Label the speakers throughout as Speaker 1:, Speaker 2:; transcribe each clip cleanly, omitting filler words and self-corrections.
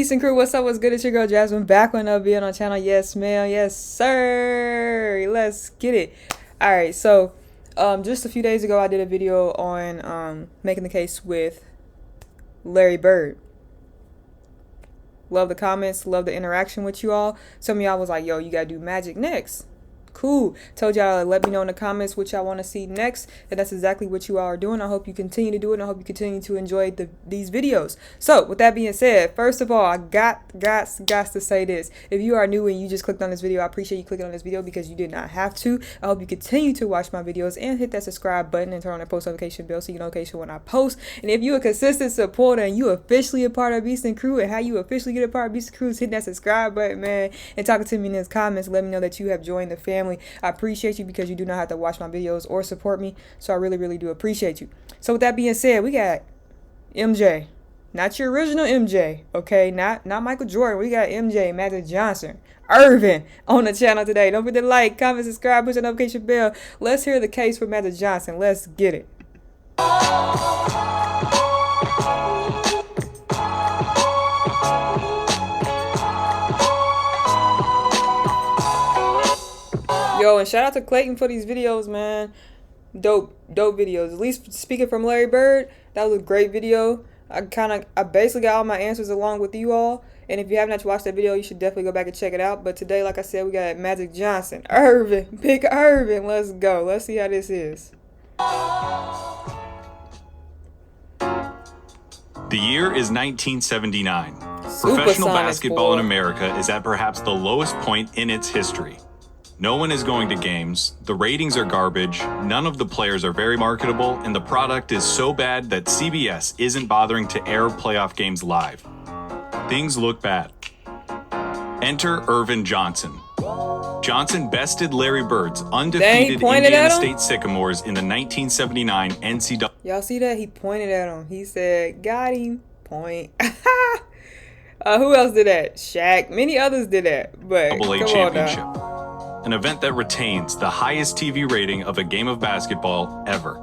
Speaker 1: Peace and crew, what's up? What's good? It's your girl Jasmine back on another video on our channel. Yes, ma'am. Yes, sir. Let's get it. All right, so just a few days ago, I did a video on making the case with Larry Bird. Love the comments, love the interaction with you all. Some of y'all was like, yo, you gotta do Magic next. Cool. Told y'all, let me know in the comments what y'all want to see next, and that's exactly what you all are doing. I hope you continue to do it, and I hope you continue to enjoy these videos. So with that being said, first of all, I got to say this. If you are new and you just clicked on this video, I appreciate you clicking on this video because you did not have to. I hope you continue to watch my videos and hit that subscribe button and turn on that post notification bell so you get notification when I post. And if you're a consistent supporter and you officially a part of Beast and Crew, and how you officially get a part of Beast and Crew is hitting that subscribe button, man, and talking to me in the comments, let me know that you have joined the family. I appreciate you because you do not have to watch my videos or support me, so I really do appreciate you. So with that being said, we got MJ, not your original MJ, okay, not Michael Jordan. We got MJ, Magic Johnson, Irvin on the channel today. Don't forget to like, comment, subscribe, push the notification bell. Let's hear the case for Magic Johnson. Let's get it. Yo, and shout out to Clayton for these videos, man. Dope videos. At least speaking from Larry Bird, that was a great video. I basically got all my answers along with you all. And if you have not watched that video, you should definitely go back and check it out. But today, like I said, we got Magic Johnson, Irvin, pick Irvin. Let's go. Let's see how this is.
Speaker 2: The year is 1979. Professional basketball in America is at perhaps the lowest point in its history. No one is going to games, the ratings are garbage, none of the players are very marketable, and the product is so bad that CBS isn't bothering to air playoff games live. Things look bad. Enter Irvin Johnson. Johnson bested Larry Bird's undefeated Indiana State Sycamores in the 1979 NCAA.
Speaker 1: Y'all see that? He pointed at him. He said, got him, point. Who else did that? Shaq. Many others did that. But
Speaker 2: NCAA championship. An event that retains the highest TV rating of a game of basketball ever.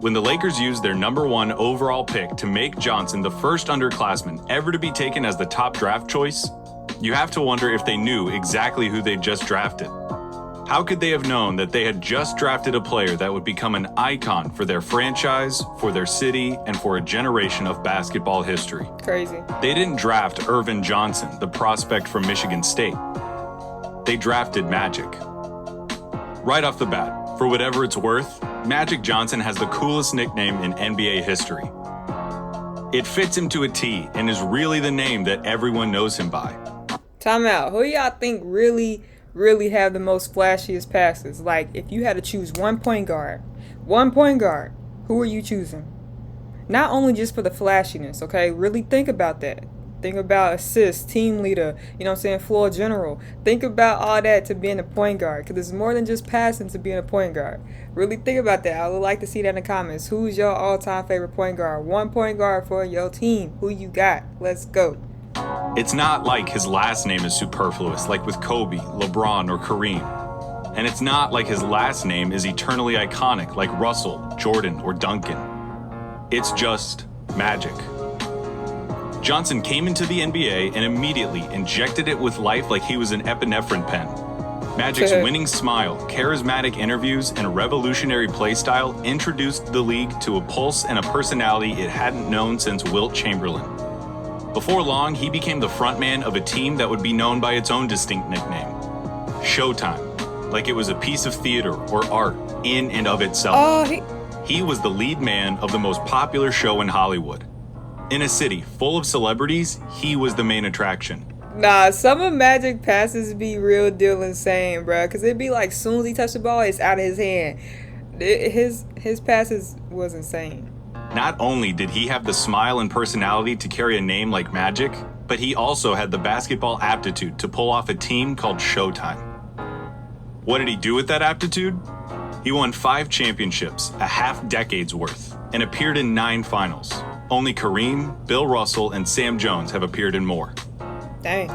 Speaker 2: When the Lakers used their #1 overall pick to make Johnson the first underclassman ever to be taken as the top draft choice, you have to wonder if they knew exactly who they'd just drafted. How could they have known that they had just drafted a player that would become an icon for their franchise, for their city, and for a generation of basketball history?
Speaker 1: Crazy.
Speaker 2: They didn't draft Irvin Johnson, the prospect from Michigan State. They drafted Magic. Right off the bat, for whatever it's worth, Magic Johnson has the coolest nickname in NBA history. It fits him to a T and is really the name that everyone knows him by.
Speaker 1: Time out. Who y'all think really have the most flashiest passes? Like, if you had to choose one point guard, who are you choosing? Not only just for the flashiness, okay? Really think about that. Think about assist, team leader, you know what I'm saying, floor general. Think about all that to being a point guard, because it's more than just passing to being a point guard. Really think about that. I would like to see that in the comments. Who's your all-time favorite point guard? One point guard for your team. Who you got? Let's go.
Speaker 2: It's not like his last name is superfluous, like with Kobe, LeBron, or Kareem. And it's not like his last name is eternally iconic, like Russell, Jordan, or Duncan. It's just Magic. Johnson came into the NBA and immediately injected it with life like he was an epinephrine pen. Magic's winning smile, charismatic interviews, and revolutionary play style introduced the league to a pulse and a personality it hadn't known since Wilt Chamberlain. Before long, he became the frontman of a team that would be known by its own distinct nickname, Showtime, like it was a piece of theater or art in and of itself. He was the lead man of the most popular show in Hollywood. In a city full of celebrities, he was the main attraction.
Speaker 1: Nah, some of Magic passes be real deal insane, bro. Because it'd be like, soon as he touched the ball, it's out of his hand. His passes was insane.
Speaker 2: Not only did he have the smile and personality to carry a name like Magic, but he also had the basketball aptitude to pull off a team called Showtime. What did he do with that aptitude? He won 5 championships, a half-decade's worth, and appeared in 9 finals. Only Kareem, Bill Russell, and Sam Jones have appeared in more.
Speaker 1: Dang.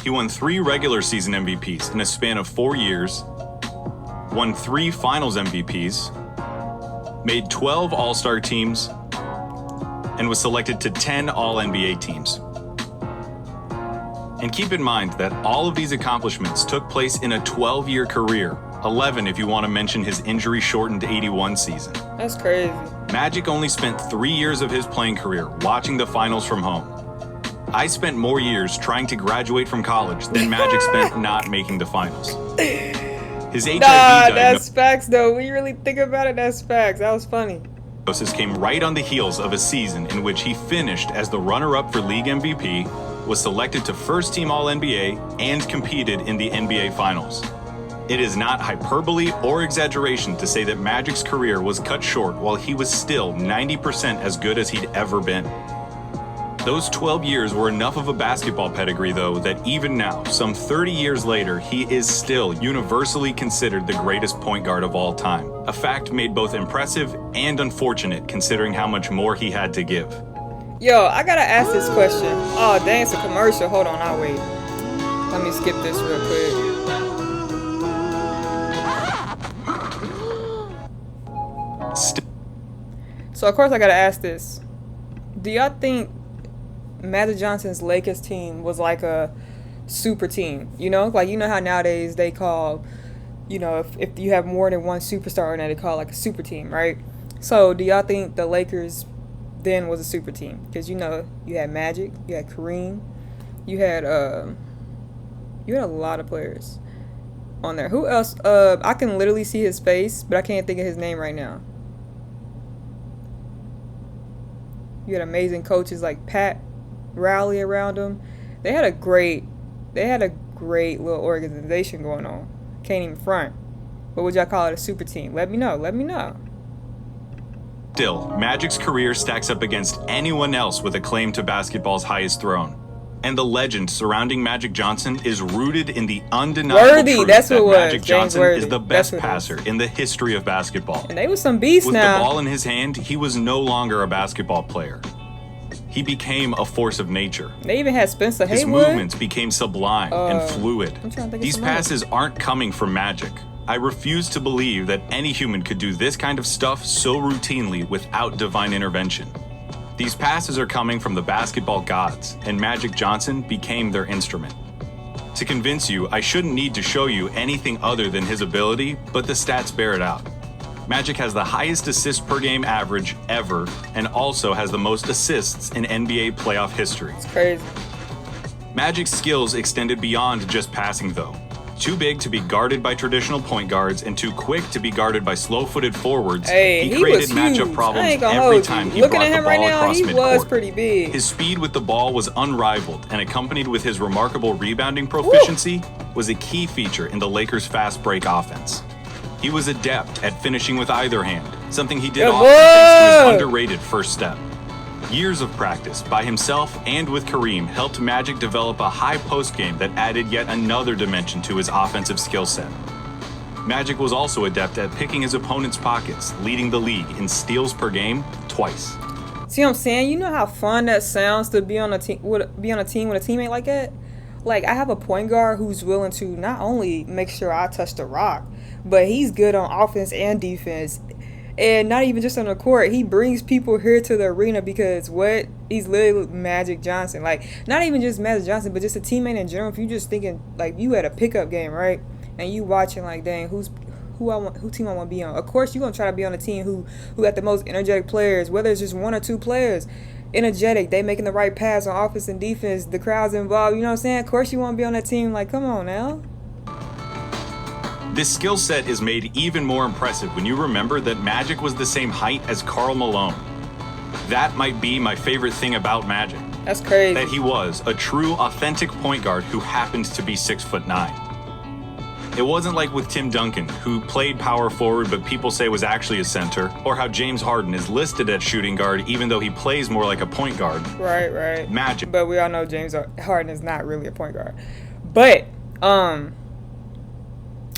Speaker 2: He won 3 regular season MVPs in a span of 4 years, won 3 finals MVPs, made 12 All-Star teams, and was selected to 10 All-NBA teams. And keep in mind that all of these accomplishments took place in a 12-year career, 11 if you want to mention his injury-shortened 81 season.
Speaker 1: That's crazy.
Speaker 2: Magic only spent 3 years of his playing career watching the finals from home. I spent more years trying to graduate from college than Magic spent not making the finals. His HIV
Speaker 1: that's facts though. When you really think about it, that's facts. That was funny.
Speaker 2: diagnosis came right on the heels of a season in which he finished as the runner-up for league MVP, was selected to first-team All-NBA, and competed in the NBA Finals. It is not hyperbole or exaggeration to say that Magic's career was cut short while he was still 90% as good as he'd ever been. Those 12 years were enough of a basketball pedigree, though, that even now, some 30 years later, he is still universally considered the greatest point guard of all time. A fact made both impressive and unfortunate considering how much more he had to give.
Speaker 1: Yo, I gotta ask this question. Oh, dang, it's a commercial. Hold on, I'll wait. Let me skip this real quick. So, of course, I gotta ask this. Do y'all think Magic Johnson's Lakers team was like a super team? You know, like, you know how nowadays they call, you know, if you have more than one superstar in it, they call it like a super team, right? So, do y'all think the Lakers then was a super team? Because, you know, you had Magic, you had Kareem, you had a lot of players on there. Who else? I can literally see his face, but I can't think of his name right now. You had amazing coaches like Pat Riley around them. They had a great little organization going on. Can't even front. What would y'all call it? A super team? Let me know.
Speaker 2: Still, Magic's career stacks up against anyone else with a claim to basketball's highest throne. And the legend surrounding Magic Johnson is rooted in the undeniable truth that Magic Johnson is the best passer in the history of basketball.
Speaker 1: And they was some beasts now.
Speaker 2: With the ball in his hand, he was no longer a basketball player. He became a force of nature.
Speaker 1: They even had Spencer Haywood.
Speaker 2: His movements became sublime and fluid. These passes aren't coming from Magic. I refuse to believe that any human could do this kind of stuff so routinely without divine intervention. These passes are coming from the basketball gods, and Magic Johnson became their instrument. To convince you, I shouldn't need to show you anything other than his ability, but the stats bear it out. Magic has the highest assist per game average ever, and also has the most assists in NBA playoff history.
Speaker 1: It's crazy.
Speaker 2: Magic's skills extended beyond just passing, though. Too big to be guarded by traditional point guards and too quick to be guarded by slow-footed forwards, he created matchup problems every time he brought the ball across midcourt.
Speaker 1: He was pretty big.
Speaker 2: His speed with the ball was unrivaled, and accompanied with his remarkable rebounding proficiency, was a key feature in the Lakers' fast break offense. He was adept at finishing with either hand, something he did often thanks to his underrated first step. Years of practice by himself and with Kareem helped Magic develop a high post game that added yet another dimension to his offensive skill set. Magic was also adept at picking his opponent's pockets, leading the league in steals per game twice.
Speaker 1: See what I'm saying? You know how fun that sounds to be on a team with a teammate like that? Like, I have a point guard who's willing to not only make sure I touch the rock, but he's good on offense and defense. And not even just on the court, he brings people here to the arena because he's literally Magic Johnson. Like, not even just Magic Johnson, but just a teammate in general. If you just thinking, like, you had a pickup game, right? And you watching, like, dang, who team I want to be on? Of course, you're going to try to be on a team who got the most energetic players, whether it's just one or two players. Energetic, they making the right pass on offense and defense, the crowd's involved, you know what I'm saying? Of course you want to be on that team, like, come on now.
Speaker 2: This skill set is made even more impressive when you remember that Magic was the same height as Karl Malone. That might be my favorite thing about Magic.
Speaker 1: That's crazy.
Speaker 2: That he was a true, authentic point guard who happened to be 6'9". It wasn't like with Tim Duncan, who played power forward but people say was actually a center, or how James Harden is listed at shooting guard even though he plays more like a point guard.
Speaker 1: Right.
Speaker 2: Magic.
Speaker 1: But we all know James Harden is not really a point guard. But, what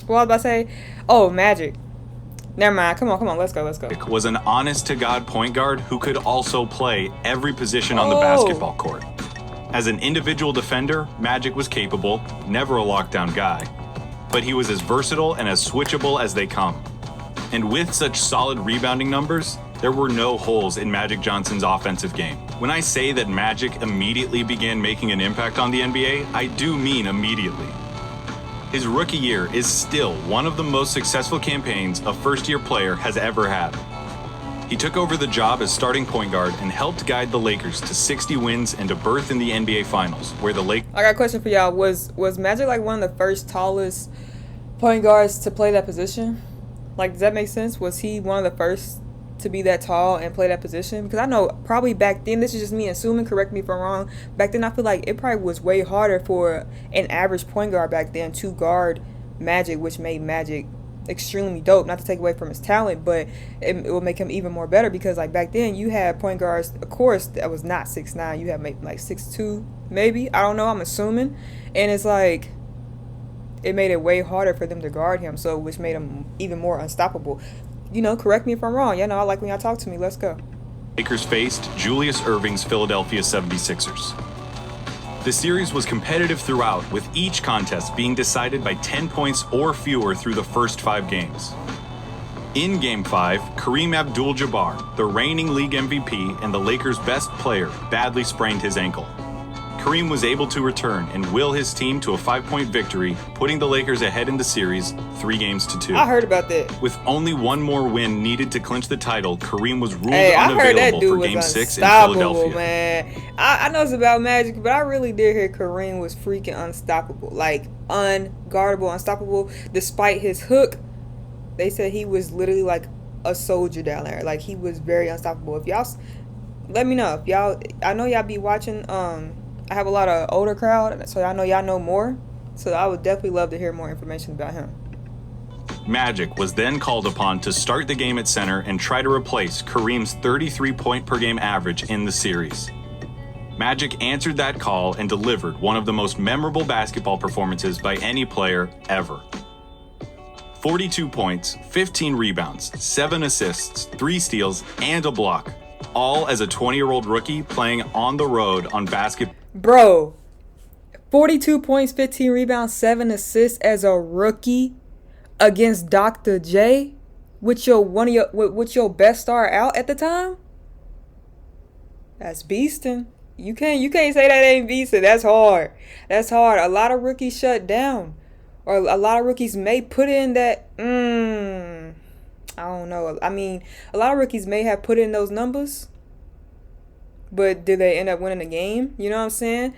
Speaker 1: was I about to say? Oh, Magic. Never mind. Come on. Let's go.
Speaker 2: Was an honest-to-God point guard who could also play every position on the basketball court. As an individual defender, Magic was capable, never a lockdown guy. But he was as versatile and as switchable as they come. And with such solid rebounding numbers, There were no holes in Magic Johnson's offensive game. When I say that Magic immediately began making an impact on the NBA, I do mean immediately. His rookie year is still one of the most successful campaigns a first-year player has ever had. He took over the job as starting point guard and helped guide the Lakers to 60 wins and a berth in the NBA Finals, where the Lakers...
Speaker 1: I got a question for y'all. Was Magic like one of the first tallest point guards to play that position? Like, does that make sense? Was he one of the first to be that tall and play that position? Because I know probably back then, this is just me assuming, correct me if I'm wrong, back then I feel like it probably was way harder for an average point guard back then to guard Magic, which made Magic extremely dope. Not to take away from his talent, but it will make him even more better, because like back then you had point guards, of course, that was not 6'9", you had maybe like 6'2", maybe, I don't know, I'm assuming, and it's like it made it way harder for them to guard him, so which made him even more unstoppable. You know, correct me if I'm wrong. You know, I like when y'all talk to me. Let's go.
Speaker 2: Lakers faced Julius Erving's Philadelphia 76ers. The series was competitive throughout, with each contest being decided by 10 points or fewer through the first 5 games. In Game 5, Kareem Abdul-Jabbar, the reigning league MVP and the Lakers' best player, badly sprained his ankle. Kareem was able to return and will his team to a 5-point victory, putting the Lakers ahead in the series 3-2.
Speaker 1: I heard about that.
Speaker 2: With only one more win needed to clinch the title, Kareem was ruled unavailable for Game 6 in Philadelphia.
Speaker 1: Man. I know it's about Magic, but I really did hear Kareem was freaking unstoppable. Like, unguardable, unstoppable. Despite his hook, they said he was literally like a soldier down there. Like, he was very unstoppable. If y'all, let me know. If y'all, I know y'all be watching, I have a lot of older crowd, so I know y'all know more. So I would definitely love to hear more information about him.
Speaker 2: Magic was then called upon to start the game at center and try to replace Kareem's 33-point-per-game average in the series. Magic answered that call and delivered one of the most memorable basketball performances by any player ever. 42 points, 15 rebounds, 7 assists, 3 steals, and a block. All as a 20-year-old rookie playing on the road on basketball.
Speaker 1: Bro, 42 points, 15 rebounds, 7 assists as a rookie against Dr. J with your best star out at the time? That's beastin'. You can't say that ain't beastin'. That's hard. That's hard. A lot of rookies shut down. Or a lot of rookies may put in that I don't know. I mean, a lot of rookies may have put in those numbers, but did they end up winning the game? You know what I'm saying?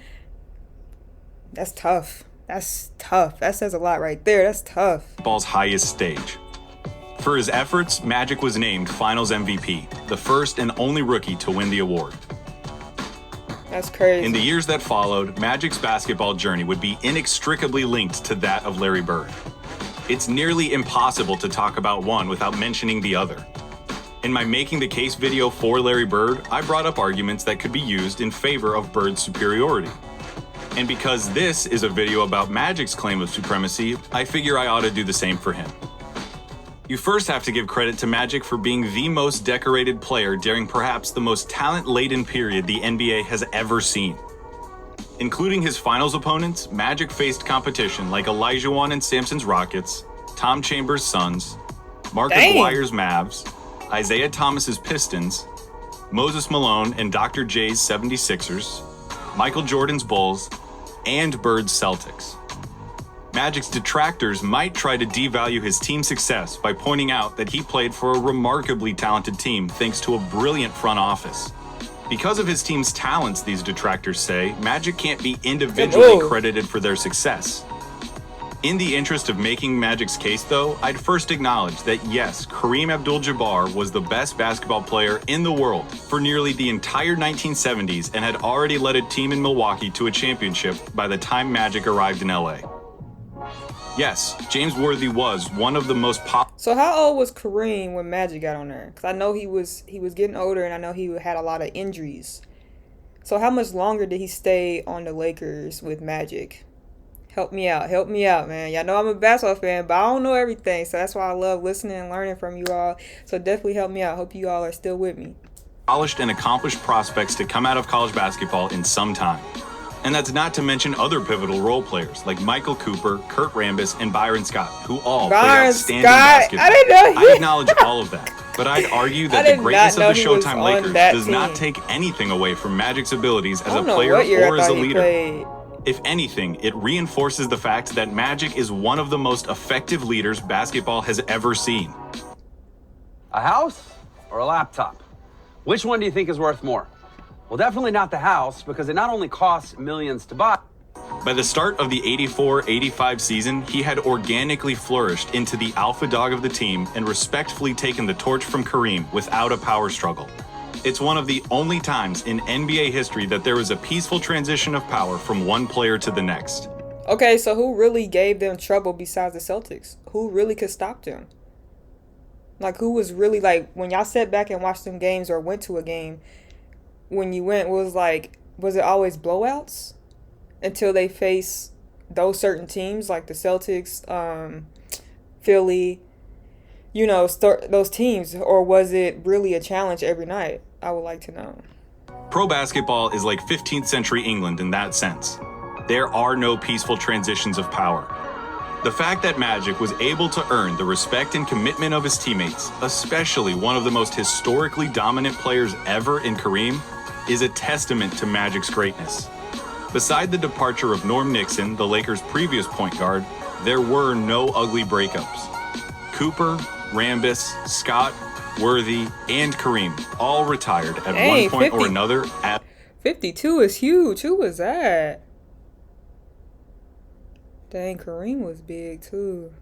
Speaker 1: That's tough. That's tough. That says a lot right there. That's tough.
Speaker 2: Ball's highest stage. For his efforts, Magic was named Finals MVP, the first and only rookie to win the award.
Speaker 1: That's crazy.
Speaker 2: In the years that followed, Magic's basketball journey would be inextricably linked to that of Larry Bird. It's nearly impossible to talk about one without mentioning the other. In my Making the Case video for Larry Bird, I brought up arguments that could be used in favor of Bird's superiority. And because this is a video about Magic's claim of supremacy, I figure I ought to do the same for him. You first have to give credit to Magic for being the most decorated player during perhaps the most talent-laden period the NBA has ever seen. Including his finals opponents, Magic faced competition like Olajuwon and Sampson's Rockets, Tom Chambers' Suns, Marcus Dwyer's Mavs, Isaiah Thomas's Pistons, Moses Malone and Dr. J's 76ers, Michael Jordan's Bulls, and Bird's Celtics. Magic's detractors might try to devalue his team's success by pointing out that he played for a remarkably talented team thanks to a brilliant front office. Because of his team's talents, these detractors say, Magic can't be individually credited for their success. In the interest of making Magic's case, though, I'd first acknowledge that yes, Kareem Abdul-Jabbar was the best basketball player in the world for nearly the entire 1970s and had already led a team in Milwaukee to a championship by the time Magic arrived in LA. Yes, James Worthy was one of the most
Speaker 1: So how old was Kareem when Magic got on there? Because I know he was getting older, and I know he had a lot of injuries. So how much longer did he stay on the Lakers with Magic? Help me out, man. Y'all know I'm a basketball fan, but I don't know everything, so that's why I love listening and learning from you all. So definitely help me out. Hope you all are still with me.
Speaker 2: Polished and accomplished prospects to come out of college basketball in some time. And that's not to mention other pivotal role players like Michael Cooper, Kurt Rambis, and Byron Scott, who all played outstanding basketball.
Speaker 1: I didn't know.
Speaker 2: I acknowledge all of that. But I'd argue
Speaker 1: I
Speaker 2: that the
Speaker 1: did not
Speaker 2: greatness of
Speaker 1: know
Speaker 2: the
Speaker 1: he was
Speaker 2: Showtime
Speaker 1: on
Speaker 2: Lakers
Speaker 1: that
Speaker 2: does not
Speaker 1: team.
Speaker 2: take anything away from Magic's abilities as
Speaker 1: I
Speaker 2: a
Speaker 1: don't know
Speaker 2: player
Speaker 1: what year
Speaker 2: or
Speaker 1: I
Speaker 2: as a
Speaker 1: thought he
Speaker 2: leader.
Speaker 1: played.
Speaker 2: If anything, it reinforces the fact that Magic is one of the most effective leaders basketball has ever seen.
Speaker 3: A house or a laptop? Which one do you think is worth more? Well, definitely not the house, because it not only costs millions to buy.
Speaker 2: By the start of the 84-85 season, he had organically flourished into the alpha dog of the team and respectfully taken the torch from Kareem without a power struggle. It's one of the only times in NBA history that there was a peaceful transition of power from one player to the next.
Speaker 1: Okay, so who really gave them trouble besides the Celtics? Who really could stop them? Like, who was really, like, when y'all sat back and watched them games or went to a game, when you went, was it always blowouts until they face those certain teams like the Celtics, Philly, those teams? Or was it really a challenge every night? I would like to know.
Speaker 2: Pro basketball is like 15th century England in that sense. There are no peaceful transitions of power. The fact that Magic was able to earn the respect and commitment of his teammates, especially one of the most historically dominant players ever in Kareem, is a testament to Magic's greatness. Beside the departure of Norm Nixon, the Lakers' previous point guard, there were no ugly breakups. Cooper, Rambis, Scott, Worthy, and Kareem all retired at one point or another.
Speaker 1: 52 is huge. Who was that? Dang, Kareem was big too.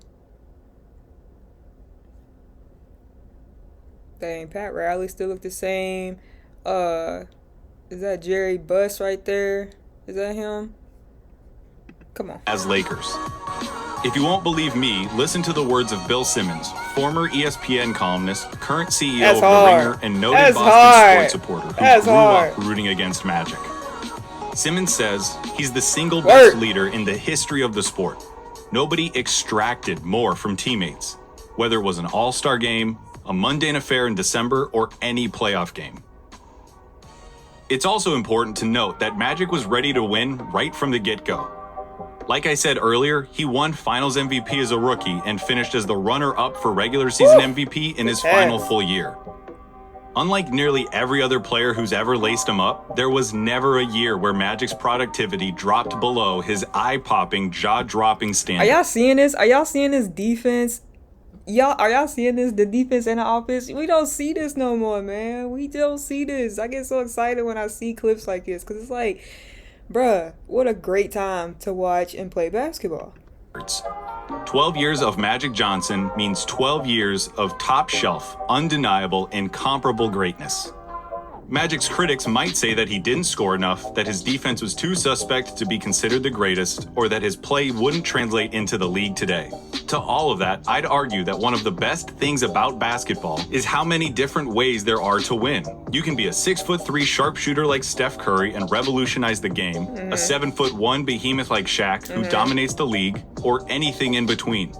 Speaker 1: Dang, Pat Riley still looked the same. Is that Jerry Buss right there? Is that him? Come on.
Speaker 2: As Lakers. If you won't believe me, listen to the words of Bill Simmons, former ESPN columnist, current CEO of The Ringer, and noted Boston sports supporter who grew up rooting against Magic. Simmons says he's the single best leader in the history of the sport. Nobody extracted more from teammates, whether it was an all-star game, a mundane affair in December, or any playoff game. It's also important to note that Magic was ready to win right from the get-go. Like I said earlier, he won Finals MVP as a rookie and finished as the runner-up for regular season MVP in his final full year. Unlike nearly every other player who's ever laced him up, there was never a year where Magic's productivity dropped below his eye-popping, jaw-dropping standard.
Speaker 1: Are y'all seeing this? Are y'all seeing this defense? Are y'all seeing this? The defense and the offense? We don't see this no more, man. We don't see this. I get so excited when I see clips like this because it's like, bruh, what a great time to watch and play basketball.
Speaker 2: 12 years of Magic Johnson means 12 years of top-shelf, undeniable, incomparable greatness. Magic's critics might say that he didn't score enough, that his defense was too suspect to be considered the greatest, or that his play wouldn't translate into the league today. To all of that, I'd argue that one of the best things about basketball is how many different ways there are to win. You can be a 6'3" sharpshooter like Steph Curry and revolutionize the game, a 7'1" behemoth like Shaq who dominates the league, or anything in between.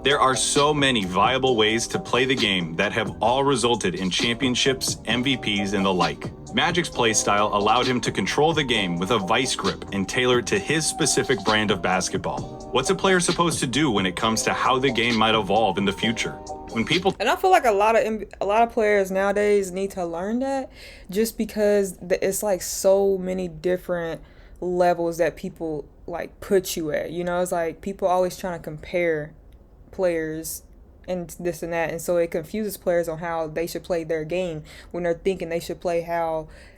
Speaker 2: There are so many viable ways to play the game that have all resulted in championships, MVPs, and the like. Magic's play style allowed him to control the game with a vice grip and tailor it to his specific brand of basketball. What's a player supposed to do when it comes to how the game might evolve in the future?
Speaker 1: And I feel like a lot of players nowadays need to learn that, just because it's like so many different levels that people like put you at. It's like people always trying to compare players and this and that, and so it confuses players on how they should play their game when they're thinking they should play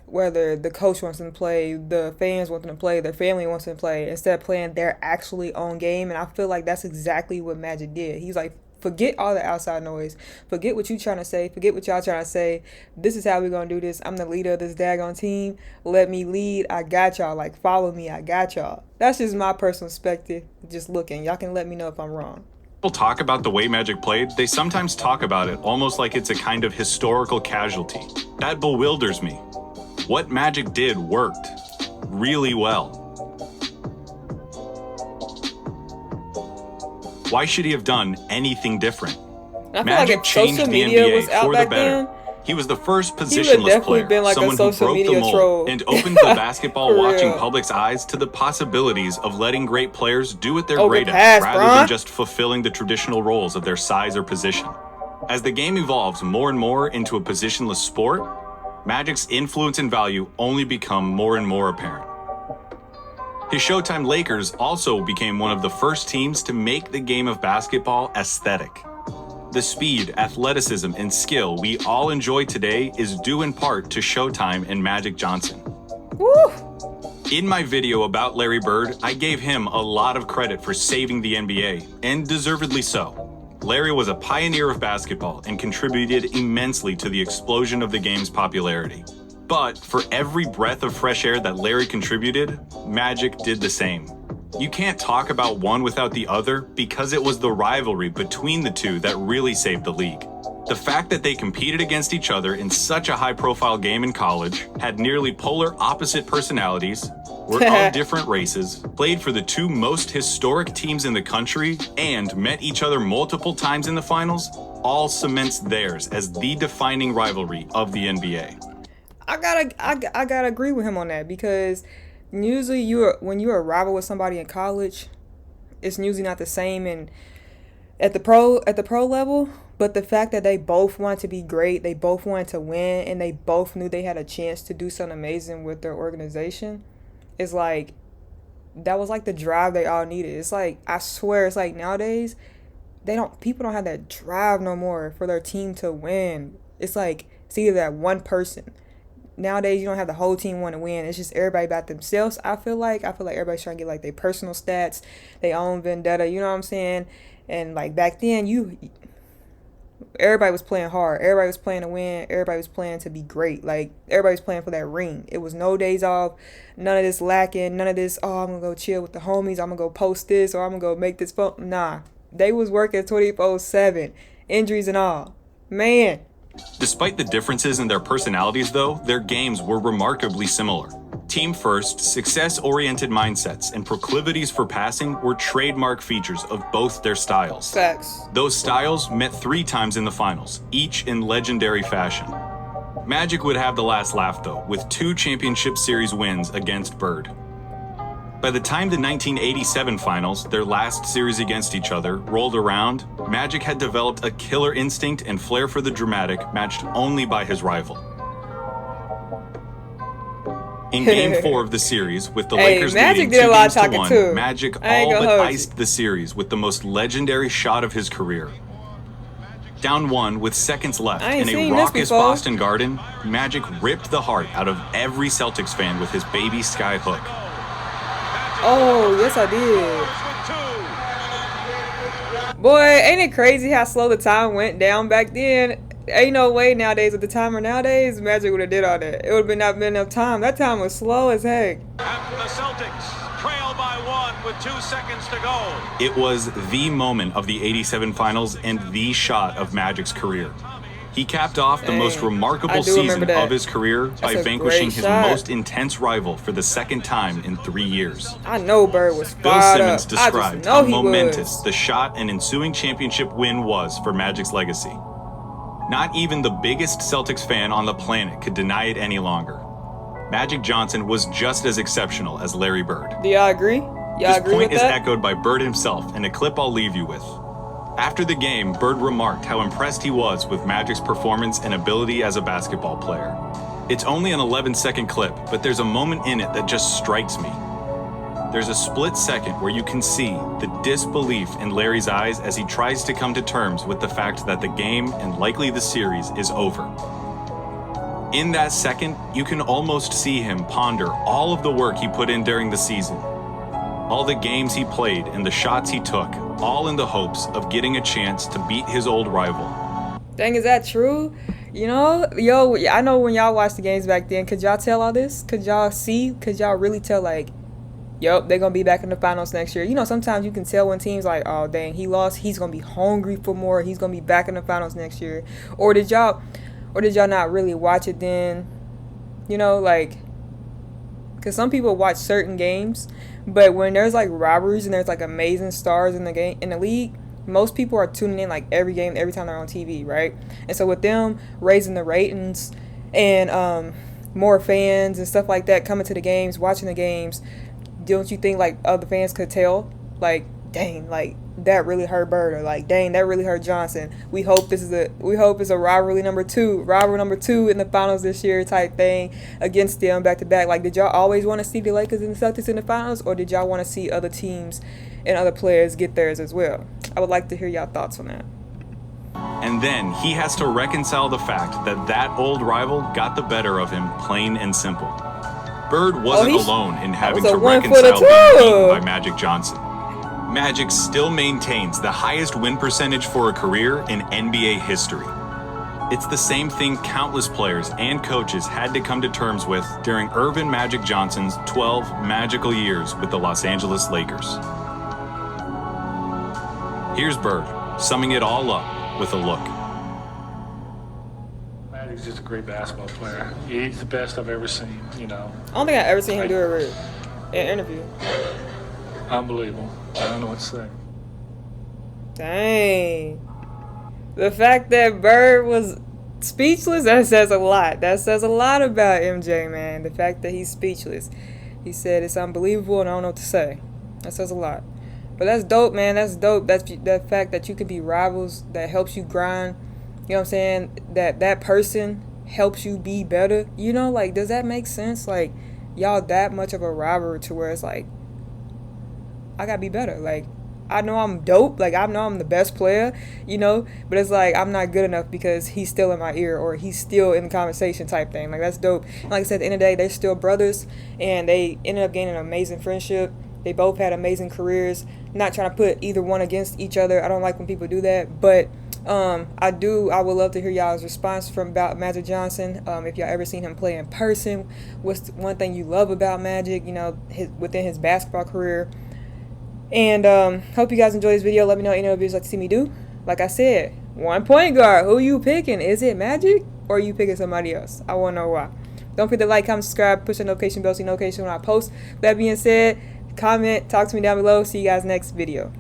Speaker 1: whether the coach wants them to play, the fans want them to play, their family wants them to play, instead of playing their actually own game. And I feel like that's exactly what Magic did. He's like, forget all the outside noise, forget what you trying to say, forget what y'all trying to say, this is how we're gonna do this. I'm the leader of this daggone team, let me lead, I got y'all, like follow me, I got y'all. That's just my personal perspective, just looking. Y'all can let me know if I'm wrong.
Speaker 2: Talk about the way Magic played, they sometimes talk about it almost like it's a kind of historical casualty. That bewilders me. What Magic did worked really well. Why should he have done anything different? Magic changed the NBA for the better. He was the first positionless player,
Speaker 1: like
Speaker 2: someone who broke the mold and opened the basketball-watching public's eyes to the possibilities of letting great players do what they're great at, rather than just fulfilling the traditional roles of their size or position. As the game evolves more and more into a positionless sport, Magic's influence and value only become more and more apparent. His Showtime Lakers also became one of the first teams to make the game of basketball aesthetic. The speed, athleticism, and skill we all enjoy today is due in part to Showtime and Magic Johnson.
Speaker 1: Woo!
Speaker 2: In my video about Larry Bird, I gave him a lot of credit for saving the NBA, and deservedly so. Larry was a pioneer of basketball and contributed immensely to the explosion of the game's popularity. But for every breath of fresh air that Larry contributed, Magic did the same. You can't talk about one without the other because it was the rivalry between the two that really saved the league. The fact that they competed against each other in such a high-profile game in college, had nearly polar opposite personalities, were of different races, played for the two most historic teams in the country, and met each other multiple times in the finals, all cements theirs as the defining rivalry of the NBA.
Speaker 1: I gotta agree with him on that, because usually when you're a rival with somebody in college, it's usually not the same at the pro level. But the fact that they both wanted to be great, they both wanted to win, and they both knew they had a chance to do something amazing with their organization, is like, that was like the drive they all needed. It's like, I swear, it's like nowadays, people don't have that drive no more for their team to win. It's like, it's either that one person. Nowadays, you don't have the whole team want to win. It's just everybody about themselves. I feel like everybody's trying to get like their personal stats, their own vendetta, you know what I'm saying? And like back then, everybody was playing hard. Everybody was playing to win. Everybody was playing to be great. Like, everybody was playing for that ring. It was no days off. None of this lacking. None of this, oh, I'm going to go chill with the homies. I'm going to go post this, or I'm going to go make this phone. Nah. They was working 24/7. Injuries and all. Man.
Speaker 2: Despite the differences in their personalities, though, their games were remarkably similar. Team-first, success-oriented mindsets and proclivities for passing were trademark features of both their styles.
Speaker 1: Facts.
Speaker 2: Those styles met 3 times in the finals, each in legendary fashion. Magic would have the last laugh, though, with 2 championship series wins against Bird. By the time the 1987 finals, their last series against each other, rolled around, Magic had developed a killer instinct and flair for the dramatic matched only by his rival. In Game 4 of the series, with the Lakers leading 2-1, Magic all but iced the series with the most legendary shot of his career. Down 1 with seconds left in a raucous Boston Garden, Magic ripped the heart out of every Celtics fan with his baby sky hook.
Speaker 1: Oh, yes I did. Boy, ain't it crazy how slow the time went down back then? Ain't no way nowadays with the timer nowadays, Magic would have did all that. It would have not been enough time. That time was slow as heck.
Speaker 4: And the Celtics trail by 1 with 2 seconds to go.
Speaker 2: It was the moment of the 87 finals and the shot of Magic's career. He capped off the most remarkable season of his career by vanquishing his most intense rival for the second time in 3 years.
Speaker 1: I know Bird was
Speaker 2: Bill Simmons described how momentous the shot and ensuing championship win was for Magic's legacy. Not even the biggest Celtics fan on the planet could deny it any longer. Magic Johnson was just as exceptional as Larry Bird.
Speaker 1: Do y'all agree?
Speaker 2: This point is echoed by Bird himself in a clip I'll leave you with. After the game, Bird remarked how impressed he was with Magic's performance and ability as a basketball player. It's only an 11-second clip, but there's a moment in it that just strikes me. There's a split second where you can see the disbelief in Larry's eyes as he tries to come to terms with the fact that the game, and likely the series, is over. In that second, you can almost see him ponder all of the work he put in during the season. All the games he played and the shots he took, all in the hopes of getting a chance to beat his old rival.
Speaker 1: Dang, is that true? You know, I know when y'all watched the games back then, could y'all tell all this? Could y'all really tell, like, yup, they're going to be back in the finals next year? You know, sometimes you can tell when teams like, oh, dang, he lost. He's going to be hungry for more. He's going to be back in the finals next year. Or did y'all not really watch it then? You know, like, because some people watch certain games, but when there's, like, rivalries and there's, like, amazing stars in the league, most people are tuning in, like, every game, every time they're on TV, right? And so with them raising the ratings and more fans and stuff like that coming to the games, watching the games, don't you think, like, other fans could tell, like, dang, like that really hurt Bird, or like dang, that really hurt Johnson. We hope it's a rivalry number two in the finals this year type thing against them back to back. Like, did y'all always want to see the Lakers and the Celtics in the finals, or did y'all want to see other teams and other players get theirs as well? I would like to hear y'all thoughts on that.
Speaker 2: And then he has to reconcile the fact that that old rival got the better of him, plain and simple. Bird wasn't alone in having to reconcile being beaten by Magic Johnson. Magic still maintains the highest win percentage for a career in NBA history. It's the same thing countless players and coaches had to come to terms with during Earvin Magic Johnson's 12 magical years with the Los Angeles Lakers. Here's Bird, summing it all up with a look.
Speaker 5: Magic's just a great basketball player. He's the best I've ever seen, you know.
Speaker 1: I don't think I've ever seen him do an interview.
Speaker 5: Unbelievable. I don't know what to say.
Speaker 1: Dang. The fact that Bird was speechless, that says a lot. That says a lot about MJ, man. The fact that he's speechless. He said it's unbelievable and I don't know what to say. That says a lot. But that's dope, man. That's dope. That's that fact that you can be rivals, that helps you grind. You know what I'm saying? That person helps you be better. You know, like, does that make sense? Like, y'all that much of a rivalry to where it's like, I gotta be better. Like, I know I'm dope. Like, I know I'm the best player, you know, but it's like I'm not good enough because he's still in my ear or he's still in the conversation type thing. Like, that's dope. And like I said, at the end of the day, they're still brothers and they ended up gaining an amazing friendship. They both had amazing careers. Not trying to put either one against each other. I don't like when people do that, but I would love to hear y'all's response about Magic Johnson. If y'all ever seen him play in person, what's one thing you love about Magic, you know, within his basketball career. And hope you guys enjoy this video. Let me know any other videos you'd like to see me do. Like I said, one point guard. Who you picking? Is it Magic or are you picking somebody else? I want to know why. Don't forget to like, comment, subscribe, push the notification bell so you know when I post. That being said, comment, talk to me down below. See you guys next video.